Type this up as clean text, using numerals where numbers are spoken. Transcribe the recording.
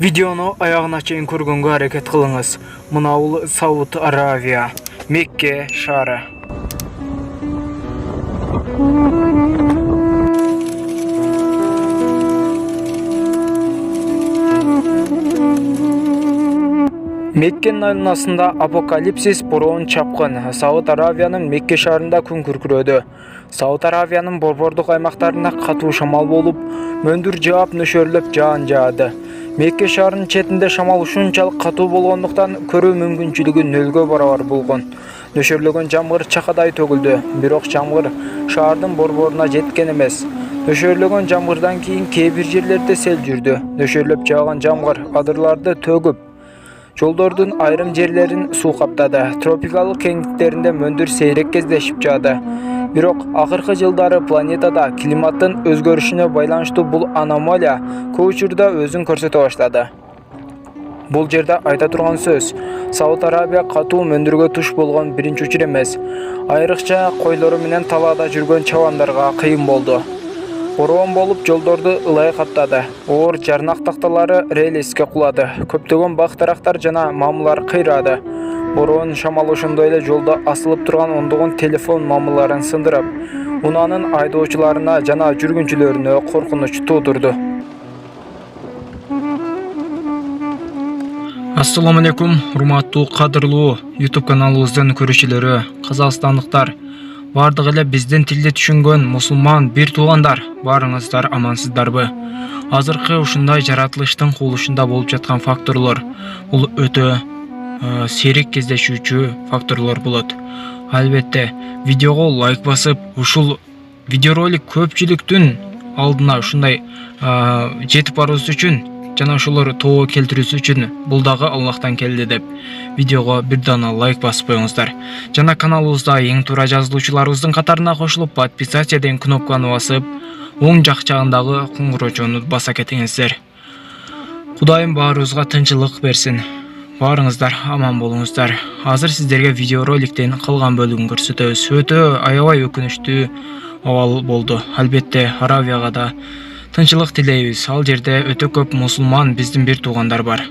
Videonu ayağına çeyin көргөнгө hareket kılыңыз. Мынау Сауд Аравия, Мекке шары. Mekke'nin aylanasında apokalipsis boron çapkın. Сауд Аравияның Мекке шарында күн күркүрөдү. Сауд Аравияның борбордук аймактарында катуу шамал болуп, мөндүр жаап нөшөрлөп жаан жаады. Мекке шаарынын четинде шамал ушунчалык катуу болгондуктан көрүү мүмкүнчүлүгү нөлгө барабар болгон. Нөшөрлөгөн жамгыр чакадай төгүлдү, бирок жамгыр шаардын борборуна жеткен эмес. Нөшөрлөгөн жамгырдан кийин кээ бир жерлерде сел жүрдү. Нөшөрлөп жааган жамгыр адырларды төгүп, жолдордун айрым жерлерин суу каптады. Тропикалык кеңдиктеринде мөндүр сейрек кездешип жаады. Бирок акыркы жылдары планетада климаттын өзгөрүшүнө байланыштуу бул аномалия көп учурда өзүн көрсөтө баштады. Бул жерде айта турган сөз, Сауд Арабия катуу мөндүргө туш болгон биринчи учур эмес. Айрыкча койлору менен талаада жүргөн чабандарга кыйын болду. Бороон болуп жолдорду ылай каптады. Оор жарнак такталары рельске кулады. Көптөгөн бак дарактар жана мамылар кыйрады. Бороон шамал ошондой эле жолдо асылып турган ондогон телефон мамыларын сындырып, унаанын айдоочуларына жана жүргүнчүлөрүнө коркунуч туудурду. Assalamu alaikum, урматтуу кадырлуу YouTube каналыбыздын көрүүчүлөрү, казакстандыктар, бардыгы эле биздин тилди түшүнгөн мусулман бир туугандар, барыңыздар амансыздарбы? Азыркы ушундай жаратылыштын кубулушунда болуп жаткан факторлор, бул өтө сейрек кездешүүчү факторлор болот. Албетте, видеого лайк басып, ушул видеоролик көпчүлүктүн алдына ушундай жетип баруусу үчүн жана ошолор тоо келтирүүсү үчүн бул дагы Аллахтан келди деп видеого бир дана лайк басып коюңуздар. Жана каналыбызда эң туура жазылуучуларыбыздын катарына кошулуп, подписаться деген кнопканы басып, оң жак жагындагы куңуроочону баса кетиңиздер. Кудайым баарыбызга тынчылык берсин. Барыңыздар аман болуңуздар. Азыр сиздерге видеороликтен калган бөлүгүн көрсөтөбүз. Өтө аябай өкүнүчтүү абал болду. Албетте, Аравияга да тынчылык тилейбиз. Ал жерде өтө көп мусулман биздин бир туугандар бар.